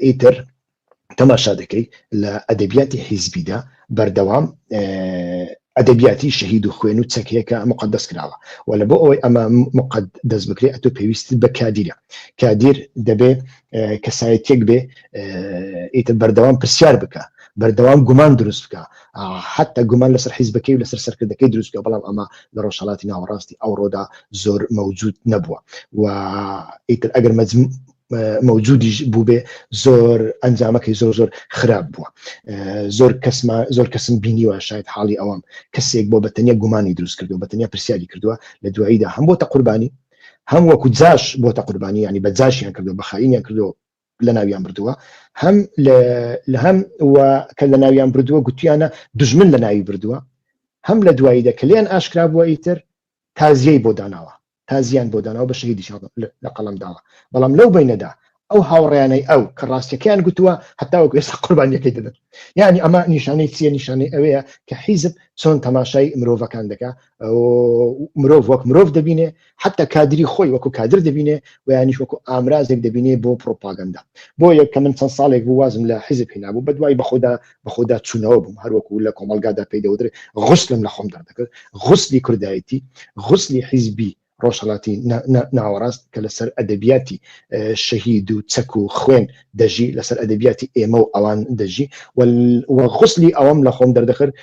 ئیتر تەماشا دەکەی لە ئەدەبیاتی حیزبیدا بەردەوام ئەدەبیاتی شەهید و خوێن و چەکەیەکە مقدس کراوە و لە بۆ ئەوەی ئەمە مقدس بکرێ ئەتۆ پێویست بە کادیرە کادیر دەبێ کەسایەتێک بێ ئیتر بەردەوام پرسیار بکە بەردەوام گومان دروست بکە حتا گومان لەسەر حیزبەکەی و لەسەر سەرکردەکەی دروست بکە بەڵام ئەمە لە ڕۆژهەڵاتی ناوەڕاستی ئەوڕۆدا زۆر مەوجود نەبووە و ئیتر ئەگەر موجودی بوو بێ زۆر ئەنجامەکەی زۆر خراپ بووە زۆر کەسم بینیوە شاید حاڵی ئەوام کەسێک بۆ بەتەنیا گومانی دروست کردو بەتەنیا پرسیاری کردووە لە دواییدا هەم بۆتە قوربانی هەم وەکو جاش بۆتە قوربانی ینی بە جاشیان کردو بە خاینیان کردو لە ناویان بردووە هەم لە هەم کە لە ناویان بردووە گوتیانە دژمن لە ناوی بردووە هەم لە دواییدا کە لێیان ئاشکرا بووە ئیتر تازیەی بۆ داناوە تازیان بۆ داناوە بە شەهیدی لە قەڵەم داوە بەڵام لەو بینەدا ئەو هاوڕێیانەی ئەو کە ڕاستیەکەیان گوتووە هەتاوەکو ئێستا قوربانیەکەی دەدەن یعنی ئەمە نیشانەی چیە نیشانەی ئەوەیە کە حیزب چۆن تەماشای مرۆڤەکان دەکا مرۆڤ وەک مرۆڤ دەبینێ حتا کادری خۆی وەکو کادر دەبینێ و یانیش وەکو ئامرازێک دەبینێ بۆ پرۆپاگەندا بۆ یەک کە من چەند ساڵێک بوو وازم لە حیزب هێنابوو بەدوای بەخۆدا چوونەوە بووم هەروەکو لە کۆمەلگادا پێی دەوترێ غوسلم لە خۆم دەردەکرد غوسلی کوردایەتی غوسلی حیزبی ڕۆژهەڵاتی ناوەڕاست کە لەسەر ئەدەبیاتی شەهید و چەک و خوێن دەژی لەسەر ئەدەبیاتی ئێمە و ئەوان دەژی و غوسلی ئەوەم لە خۆم دەردەخرد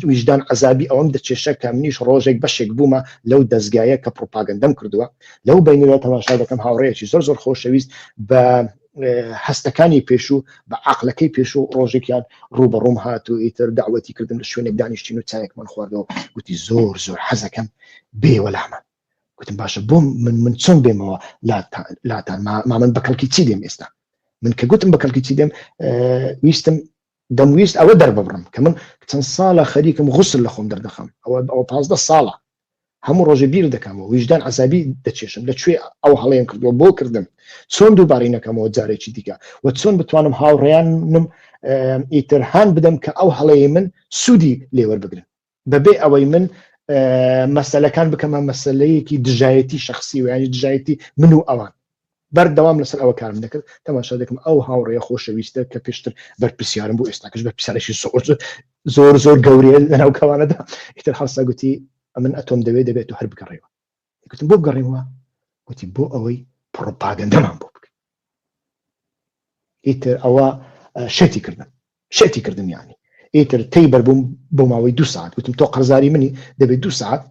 ویژدان عەزابی ئەوەم دەچێشە کە منیش ڕۆژێک بەشێک بوومە لەو دەستگایە کە پرۆپاگەندەم کردووە لەو بینەوە تەماشا دەکەم هاوڕێیەکی زۆر خۆشەویست بە هەستەکانی پێشوو بە عەقلەکەی پێشوو ڕۆژێکیان ڕوبەڕووم هات و ئیتر داوەتی کردم لە شوێنێک دانیشتین و چایەکمان خواردەوە گوتی زۆر حەزەکەم بێوەلامە گوتم باشە بۆ من چۆن بێمەوە لاتان من بەکەڵکی چی دێم ئێستا من کە گوتم بەکەڵکی چی دێم دەمویست ئەوە دەرببڕم کە من چەند ساڵە خەریکم غوسل لە خۆم دەردەخەم ئەوە 15 ساڵە هەموو ڕۆژێ بیر دەکەمەوە ویژدان عەزابی دەچێشم لەکوێ ئەو هەڵەیەم کردووە بۆ کردم چۆن دووبارەی نەکەمەوە جارێکی دیکە و چۆن بتوانم هاوڕێیانم ئیتر هان بدەم کە ئەو هەڵەیە من سوودی لێوەربگرن بەبێ ئەوەی من مەسەلەکان بکەمە مەسەلەیەکی دژایەتی شخصی و ینی دژایەتی من و ئەوان بەردەوام لەسەر ئەوە کارم دەکرد تەماشا دەکەم ئەو هاوڕێیە خۆشەویستە کە پێشتر بەرپرسیارم بوو ئێستاکەش بەرپرسیارێکی زۆر گەورەیە لەناو کەوانەدا ئیتر هەڵسا گوتی من ئەتۆم دەبێت و هەر بگەڕێەوە گوتم بۆ بگەڕێمەوە گوتی بۆ ئەوەی پرۆپاگەندەمان بۆ بکەین ئیتر ئەوە شێتی کردن یانی ئیتر تێی بەربووم بۆ ماوەی 2 ساعت گوتم تۆ قەرزاری منی دەبێت 2 ساعت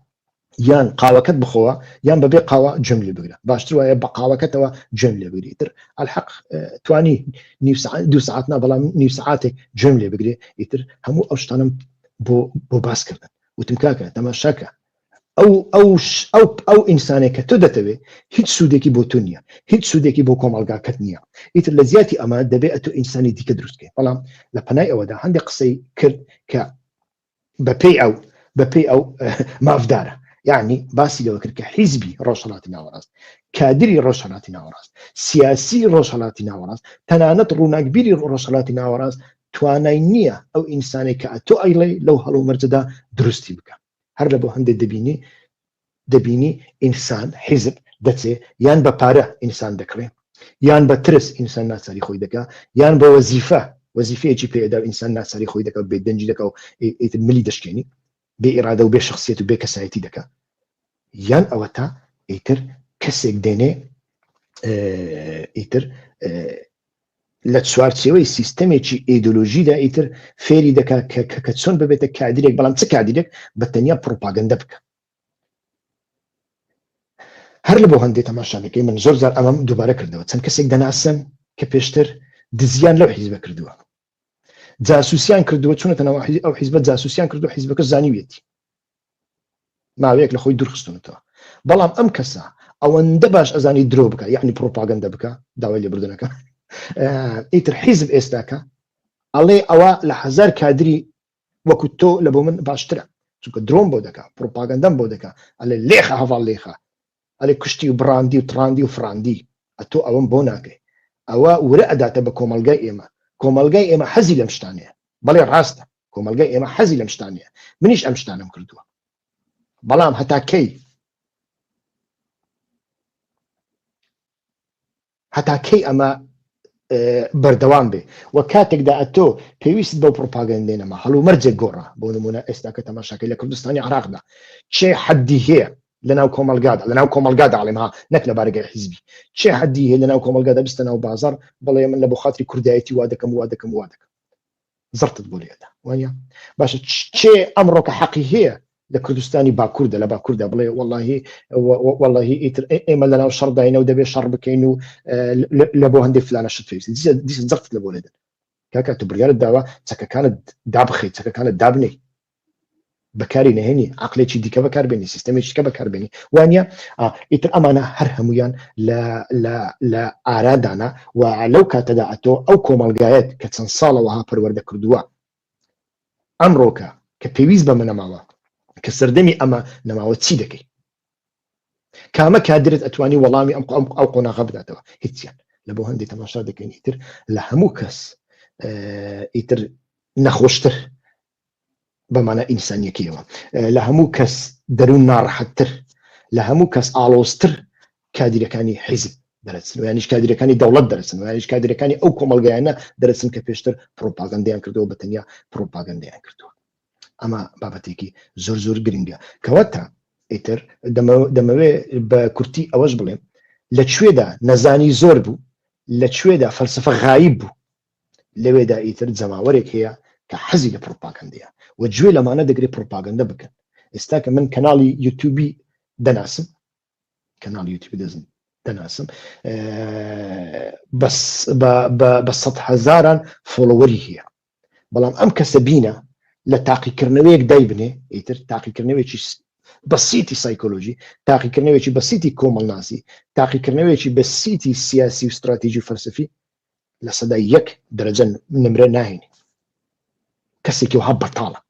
یان قاوەکەت بخۆوە یان بەبێ قاوە جەم لێ بگرە باشتر وایە بە قاوەکەتەوە جەم لێ بگری ئیتر الحەق توانی 2 ساعت نا بەڵام نیو ساعتێک جەم لێ بگرێ ئیتر هەموو ئەو شتانم بۆ باسکردن وتم کاکە تەماشاکە ئەو ئینسانێک کە تۆ دەتەوێت هیچ سوودێکی بۆ تۆ نییە هیچ سوودێکی بۆ کۆمەڵگاکەت نییە ئیتر لە زیاتی ئەمە دەبێت تۆ ئینسانی دیکە دروستکەی بەڵام لە پەنای ئەوەدا هەندێک قسەی کرد کە بەپێی ئەو مافدارە یعنی باسی لەوە کرد کە حیزبی ڕۆژهەڵاتی ناوەڕاست کادری ڕۆژهەڵاتی ناوەڕاست سیاسی ڕۆژهەڵاتی ناوەڕاست تەنانەت ڕووناکبیری ڕۆژهەڵاتی ناوەڕاست توانای نییە ئەو ئینسانێک کە تۆ ئەیڵێ لەو هەڵو مەرجەدا دروستی بکە هەر لە بۆ هەندێک دەبینی ئینسان حیزب دەچێ یان بە پارە ئینسان دەکڕێ یان بە ترس ئینسان ناچاری خۆی دەکا یان بە وەزیفەیەکی پێدا ئینسان ناچاری خۆی دەکات بێ دەنجی دەکا و ئیتر ملی دەشکێنی بێ ئیرادە و بێ شخصیت و بێ کەسایەتی دەکا یان ئەوە تا ئیتر کەسێک دێنێ ئیتر لە چوارچێوەی سیستەمێکی ئیدۆلۆژیدا ئیتر فێری دەکات کە چۆن ببێتە کادرێک، بەڵام چ کادرێک بە تەنیا پرۆپاگەندە بکە. هەر لە بۆ هەندێک تەماشاکەی من زۆر جار ئەمەم دووبارە کردەوە، چەند کەسێک دەناسن کە پێشتر دزیان لەو حیزبە کردووە، جاسوسیان کردووە، چونەتەنەوە ئەو حیزبە جاسوسیان کردو، حیزبەکە زانیوێتی ماوەیەک لە خۆی دوورخستونەوە، بەڵام ئەم کەسە ئەوەندە باش ئەزانی درۆ بکە، یعنی پرۆپاگەندە بکە، داوای لێبوردنەکە ئیتر حیزب ئێستاکە ئەڵێ ئەوە لە 1000 کادری وەکو تۆ لە بۆ من باشترە، چونکە درۆم بۆ دەکا، پرۆپاگەندەم بۆ دەکا، ئەلێ لێخە هەڤاڵ لێخە، ئەلێ کوشتی و براندی و تراندی و فراندی، ئەتۆ ئەوەم بۆ ناکەی، ئەوە ورە ئەداتە بە کۆمەلگای ئێمە. کۆمەلگای ئێمە حەزی لەم شتانەیە، بەڵێ ڕاستە، کۆمەلگای ئێمە حەزی لەم شتانەیە، منیش ئەم شتانم کردووە، بەڵام هەتا کەی ئەمە بەردەوام بێ، و کاتێکدا ئەتۆ پێویست بەو پرۆپاگەندێنەما هەڵوو مەرجێک گۆڕە. بۆ نمونە ئێستا کە تەماشاکەی لە کوردستانی عراقدا چێ حەدی هەیە لەناو کۆمەلگادا، لەناو کۆمەلگادا ئاڵێمها نەک لە بارگای حیزبی، چێ حەدی هەیە لەناو کۆمەلگادا بستە ناو بازار بڵێ من لە بۆ خاتری کوردایەتی وا دەکەم وا دەکەم وا دەکەم، زڕتت بۆ لێدا وانە باشە. چێ ئەمڕۆکە حەقی هەیە لە کوردستانی باکووردە، لە باکووردا بڵێ وەڵاهی ئیتر ئێمە لەناو شەڕداینەوە دەبێت شەڕ بکەین و لە بۆ هەندێک فلانە شت پێویست دیسە زەقت لە بۆ لێدن. کاکە تو بڕیارت داوە چەکەکانت دابخەیت، چەکەکانت دابنەی، بەکاری نەهێنی، عەقلێکی دیکە بەکاربێنی، سیستەمێکی کە بەکاربێنی، وانە ئیتر ئەمانە هەر هەمویان لە ئارادانە. و لەو کاتەدا ئەتۆ ئەو کۆمەلگایەت کە چەند ساڵەوەها پەروەردە کردووە ئەمڕۆکە کە پێویست بە منەماوە، کە سەردەمی ئەمە نەماوە، چی دەکەی؟ کامە کادرت ئەتوانی وەڵامی ئەو قۆناغە بداتەوە؟ هیچیان. لە بۆ هەندێک تەماشا دەکەین ئیتر لە هەموو کەس ئیتر نەخۆشتر بەمانە ئینسانیەکیەوە، لە هەموو کەس دەروون ناڕەحەتتر، لە هەموو کەس ئاڵۆزتر کادیرەکانی حیزب دەرەچن، و یانیش کادیرەکانی دەوڵەت دەرەچن، و یانیش کادیرەکانی ئەو کۆمەلگایانە دەرەچن کە پێشتر پرۆپاگەندەیان کردەوە، بە تەنیا پرۆپاگەندەیان کردووە. ئەمە بابەتێکی زۆر زۆر گرنگە. کەواتە ئیتر دەمەوێ بە کورتی ئەوەش بڵێم لەکوێدا نەزانی زۆر بوو، لەکوێدا فەلسفە غایب بوو، لەوێدا ئیتر جەماوەرێک هەیە کە حەزی لە پرۆپاگەندەیە، و گوێ لەمانە دەگرێت پرۆپاگەندە بکەن. ئێستا کە من کەناڵی یوتیوبی دەناسم، کەناڵی یوتیوبی دەناسم بە 100,000 فۆلۆوەری هەیە، بەڵام ئەم کەسە بینە لە تاقیکردنەوەیەک دایبنێ، ئیتر تاقیکردنەوەیکی بەسیتی سایکۆلۆژی، تاقیکردنەوەیکی بەسیتی کۆمەڵناسی، تاقیکردنەوەیکی بەسیتی سیاسی و استراتیژی و فەلسفی، لە سەدای 1 دەرەجە نمرە ناهێنی. کەسێکی وها بەتاڵە،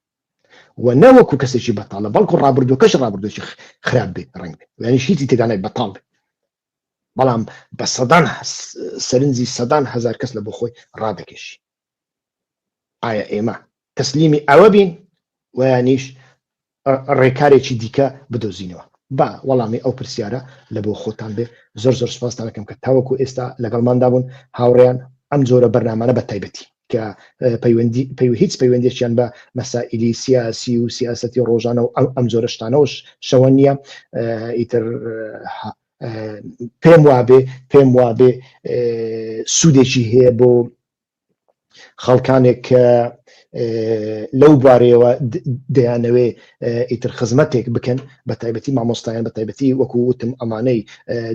و نەوەکو کەسێکی بەتاڵە، بەڵکو ڕابردووەکەش ڕابردووەکی خراپ بێ، ڕەنگ بێ، یانیش هیچی تێدانای بەتاڵ بێ، بەڵام بە سەرنجی 100,000 کەس لە بۆ خۆی ڕادەکێشی. ئایا ئێمە تەسلیمی ئەوە بین و یانیش ڕێکارێکی دیکە بدۆزینەوە؟ با وەڵامی ئەو پرسیارە لە بۆ خۆتان بێ. زۆر زۆر سپاس دەکەم کە تاوەکو ئێستا لەگەڵماندا بوون هاوڕێیان ئەم جۆرە بەرنامانە بە تایبەتی کە هیچ پەیوەندیشیان بە مەسائلی سیاسی و سیاسەتی ڕۆژانە و ئەم جۆرە شتانەوەش شەوە نییە. ئیتر پێم وابێ سوودێکی هەیە بۆ خەڵکانێک کە لەو بارەیەوە دەیانەوێ ئیتر خزمەتێک بکەن، بە تایبەتی مامۆستایان، بە تایبەتی وەکو وتم ئەمانەی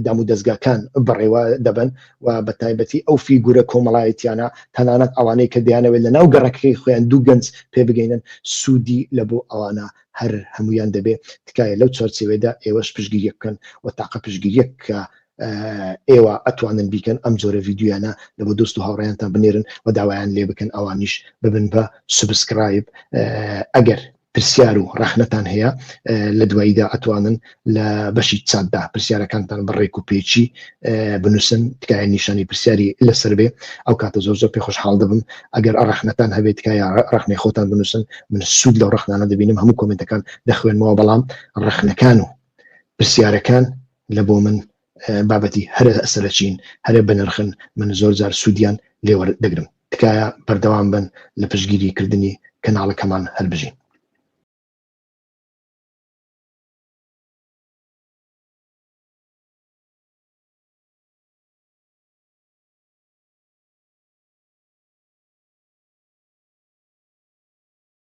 دام و دەستگاکان بڕێوە دەبن، و بە تایبەتی ئەو فیگورە کۆمەڵایەتیانە تەنانەت ئەوانەی کە دەیانەوێت لە ناو گەڕەکەی خۆیان دوو گەنج پێ بگەینن، سوودی لە بۆ ئەوانە هەر هەمویان دەبێ. تکایە لەو چارچێوەدا ئێوەش پشگیریە بکەن، و تاقە پشگیریەک کە ئێوە ئەتوانن بیکەن ئەم جۆرە ڤیدیۆیانە لە بۆ دۆست و هاوڕێیانتان بنێرن و داوایان لێ بکەن ئەوانیش ببن بە سوبسکرایب. ئەگەر پرسیار و ڕەخنەتان هەیە لە دواییدا ئەتوانن لە بەشی چاتدا پرسیارەکانتان بەڕێک و پێچی بنووسن، تکایە نیشانی پرسیاری لەسەر بێ، ئەو کاتە زۆر زۆر پێخۆشحاڵ دەبم. ئەگەر ڕەخنەتان هەبێت تکایە ڕەخنەی خۆتان بنووسن، من سوود لەو ڕەخنانە دەبینم، هەموو کۆمنتەکان دەخوێنمەوە، بەڵام ڕەخنەکان و پرسیارەکان لە بۆ من بابەتی هەرە ئەسەرچین، هەرە بنرخن، من زۆر جار سوودیان لێوە دەگرم. تکایە بەردەوام بن لە پشگیری کردنی کەناڵەکەمان هەربژین.